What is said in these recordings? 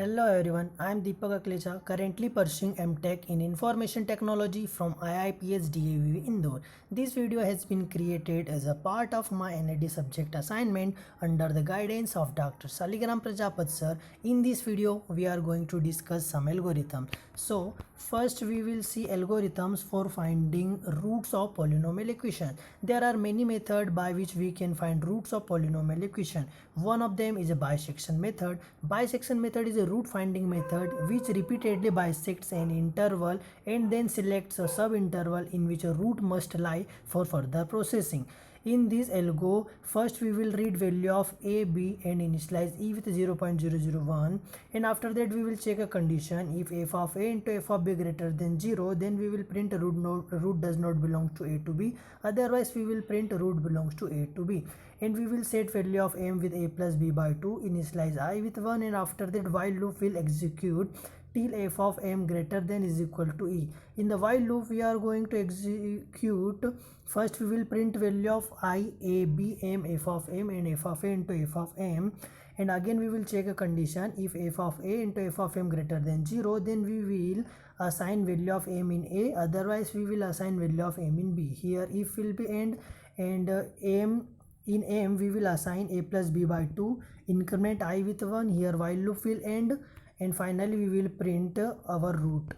Hello everyone, I am Deepak Aklecha, currently pursuing MTech in Information Technology from IIPS DAV Indore. This video has been created as a part of my NAD subject assignment under the guidance of Dr. Saligram Prajapat sir. In this video, we are going to discuss some algorithms. So, first we will see algorithms for finding roots of polynomial equation. There are many methods by which we can find roots of polynomial equation. One of them is a bisection method. Bisection method is a root finding method which repeatedly bisects an interval and then selects a subinterval in which a root must lie for further processing. In this algo, first we will read value of a, b and initialize e with 0.001, and after that we will check a condition. If f of a into f of b greater than 0, then we will print root does not belong to a to b, otherwise we will print root belongs to a to b. And we will set value of m with a plus b by 2, initialize I with 1, and after that while loop will execute till f of m greater than is equal to e. In the while loop we are going to execute, first we will print value of I, a, b, m, f of m and f of a into f of m, and again we will check a condition. If f of a into f of m greater than 0, then we will assign value of m in a, otherwise we will assign value of m in b. Here if will be end, and m in m we will assign a plus b by 2, increment I with 1. Here while loop will end, and finally we will print our root.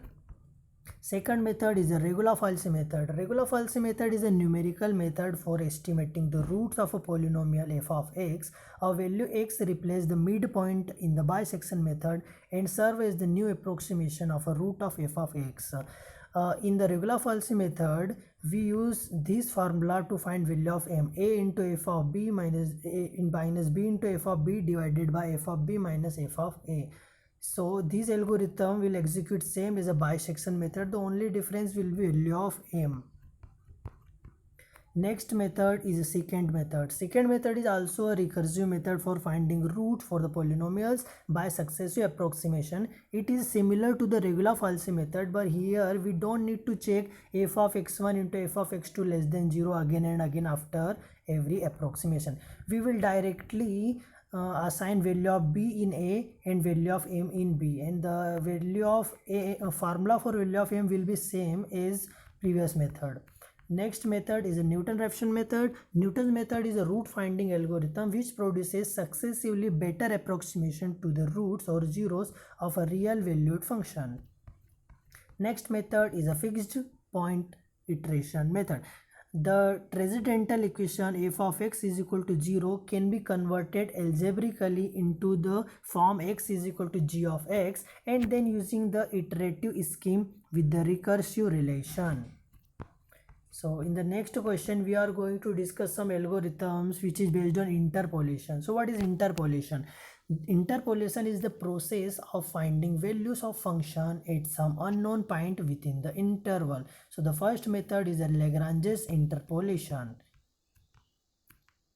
Second method is a regular falsi method. Regular falsi method is a numerical method for estimating the roots of a polynomial f of x. A value x replaces the midpoint in the bisection method and serve as the new approximation of a root of f of x. In the regular falsi method, we use this formula to find value of m. A into f of b minus b into f of b divided by f of b minus f of a. So this algorithm will execute same as a bisection method. The only difference will be value of m. Next method is a secant method. Secant method is also a recursive method for finding root for the polynomials by successive approximation. It is similar to the regular falsi method, but here we don't need to check f of x1 into f of x2 less than 0 again and again after every approximation. We will directly assign value of b in a and value of m in b, and the value of a formula for value of m will be same as previous method. Next method is a Newton-Raphson method. Newton's method is a root finding algorithm which produces successively better approximation to the roots or zeros of a real valued function. Next method is a fixed point iteration method. The transcendental equation f of x is equal to 0 can be converted algebraically into the form x is equal to g of x, and then using the iterative scheme with the recursive relation. So in the next question we are going to discuss some algorithms which is based on interpolation. So what is interpolation? Interpolation is the process of finding values of function at some unknown point within the interval. So the first method is a Lagrange's interpolation.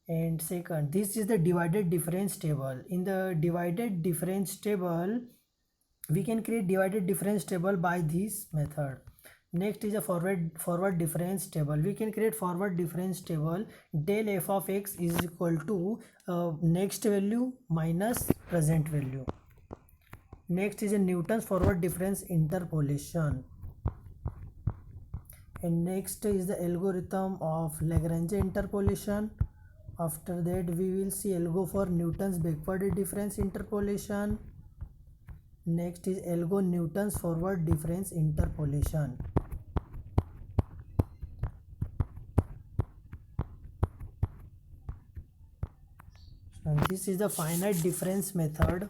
And second, this is the divided difference table. In the divided difference table, we can create divided difference table by this method. Next is a forward difference table. We can create forward difference table. Del f of x is equal to next value minus present value. Next is a Newton's forward difference interpolation. And next is the algorithm of Lagrange interpolation. After that we will see algo for Newton's backward difference interpolation. Next is algo Newton's forward difference interpolation. And this is the finite difference method,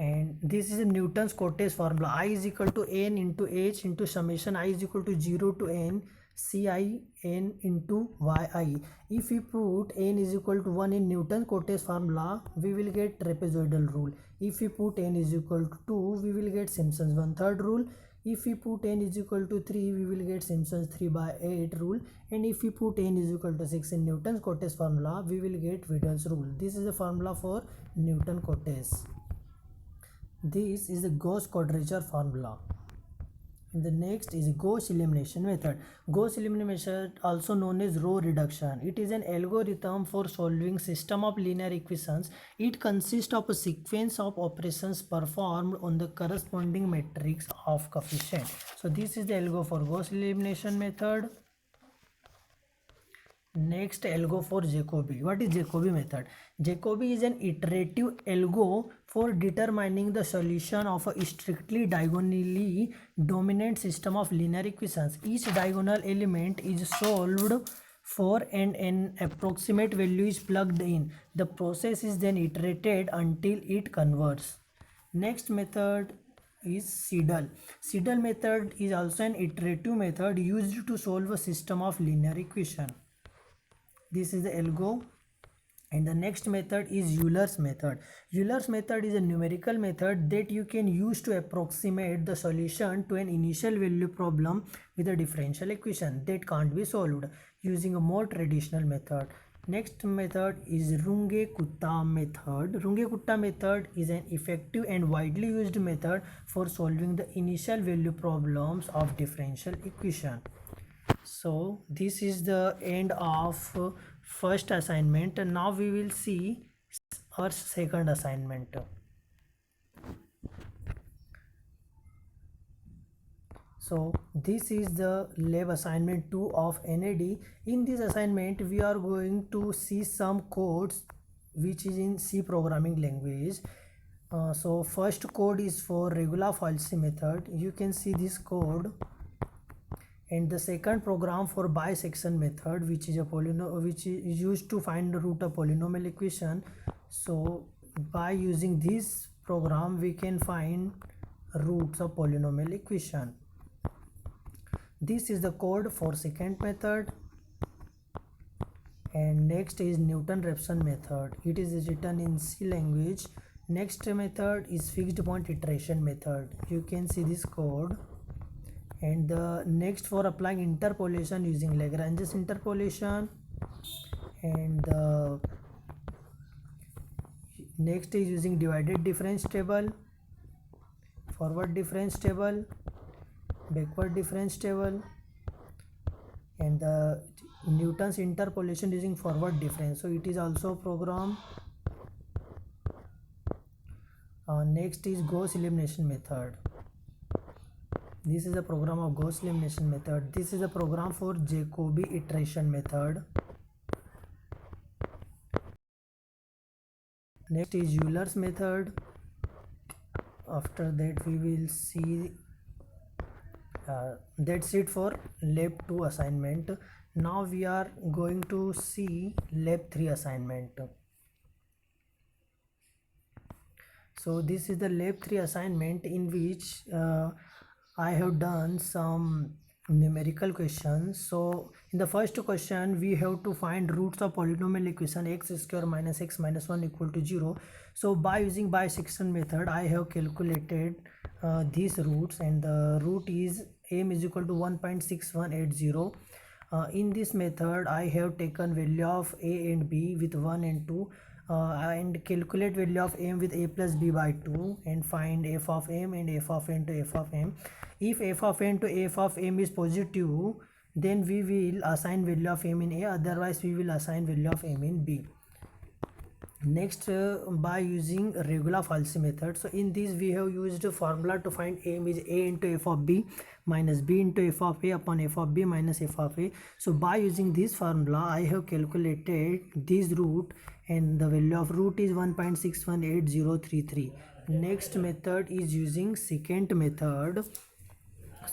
and this is a Newton's Cotes formula. I is equal to n into h into summation I is equal to 0 to n ci n into yi. If we put n is equal to 1 in Newton's Cotes formula, we will get trapezoidal rule. If we put n is equal to 2, we will get Simpson's 1/3 rule. If we put n is equal to 3, we will get Simpson's 3/8 rule. And if we put n is equal to 6 in Newton's Cotes formula, we will get Widal's rule. This is the formula for Newton Cotes. This is the Gauss quadrature formula. The next is Gauss elimination method. Gauss elimination method, also known as row reduction. It is an algorithm for solving system of linear equations. It consists of a sequence of operations performed on the corresponding matrix of coefficient. So this is the algo for Gauss elimination method. Next, algo for Jacobi. What is Jacobi method? Jacobi is an iterative algo for determining the solution of a strictly diagonally dominant system of linear equations. Each diagonal element is solved for and an approximate value is plugged in. The process is then iterated until it converges. Next method is Seidel. Seidel method is also an iterative method used to solve a system of linear equation. This is the algo. And the next method is Euler's method. Euler's method is a numerical method that you can use to approximate the solution to an initial value problem with a differential equation that can't be solved using a more traditional method. Next method is Runge-Kutta method. Runge-Kutta method is an effective and widely used method for solving the initial value problems of differential equation. So this is the end of first assignment, and now we will see our second assignment. So this is the lab assignment 2 of NAD. In this assignment we are going to see some codes which is in C programming language. So first code is for regular-Falsy method. You can see this code. And the second program for bisection method, which is a which is used to find the root of polynomial equation. So by using this program we can find roots of polynomial equation. This is the code for second method. And next is Newton-Raphson method. It is written in C language. Next method is fixed point iteration method. You can see this code. And the next for applying interpolation using Lagrange's interpolation. And the next is using divided difference table, forward difference table, backward difference table, and the Newton's interpolation using forward difference. So it is also a program. Next is Gauss elimination method. This is a program of Gauss elimination method. This is a program for Jacobi iteration method. Next is Euler's method. After that we will see that's it for lab 2 assignment. Now we are going to see lab 3 assignment. So this is the lab 3 assignment in which I have done some numerical questions. So in the first question we have to find roots of polynomial equation x square minus x minus 1 equal to 0. So by using bisection method I have calculated these roots, and the root is m is equal to 1.6180. In this method I have taken value of a and b with 1 and 2 and calculate value of m with a plus b by 2 and find f of m and f of n to f of m. If f of n to f of m is positive, then we will assign value of m in a, otherwise we will assign value of m in b. Next, by using regular-Falsy method. So in this we have used a formula to find m is a into f of b minus b into f of a upon f of b minus f of a. So by using this formula I have calculated this root, and the value of root is 1.618033. Next method is using secant method.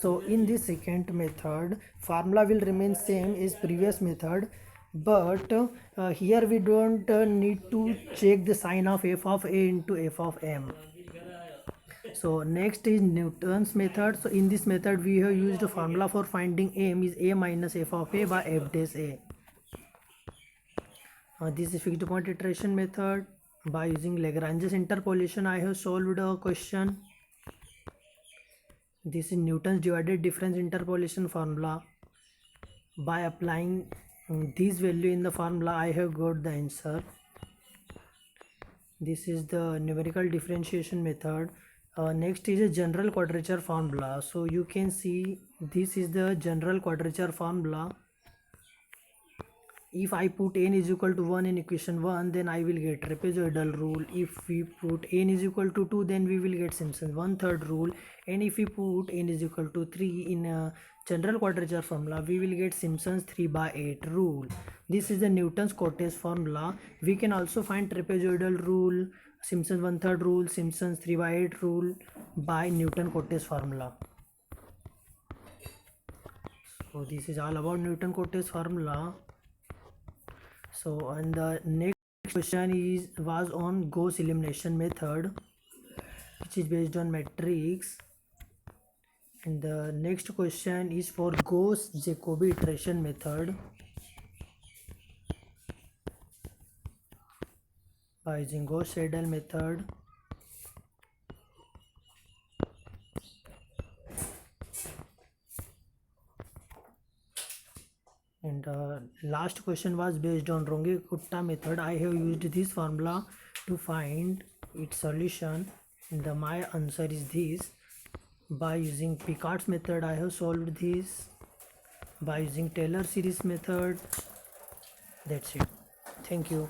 So in this secant method formula will remain same as previous method, but here we don't need to check the sign of f of a into f of m. So next is Newton's method. So in this method we have used a formula for finding m is a minus f of a by f dash a. This is fixed point iteration method. By using Lagrange's interpolation I have solved a question. This is Newton's divided difference interpolation formula. By applying this value in the formula I have got the answer. This is the numerical differentiation method. Next is a general quadrature formula. So you can see this is the general quadrature formula. If I put n is equal to 1 in equation 1, then I will get trapezoidal rule. If we put n is equal to 2, then we will get Simpson's 1/3 rule. And if we put n is equal to 3 in a general quadrature formula, we will get Simpson's 3/8 rule. This is the Newton's Cotes formula. We can also find trapezoidal rule, Simpson's 1/3 rule, Simpson's 3/8 rule by Newton Cotes formula. So this is all about Newton Cotes formula. So and the next question was on Gauss elimination method, which is based on matrix. And the next question is for Gauss-Jacobi iteration method by using Gauss-Seidel method. And last question was based on Runge-Kutta method. I have used this formula to find its solution, and my answer is this. By using Picard's method, I have solved this. By using Taylor series method, that's it. Thank you.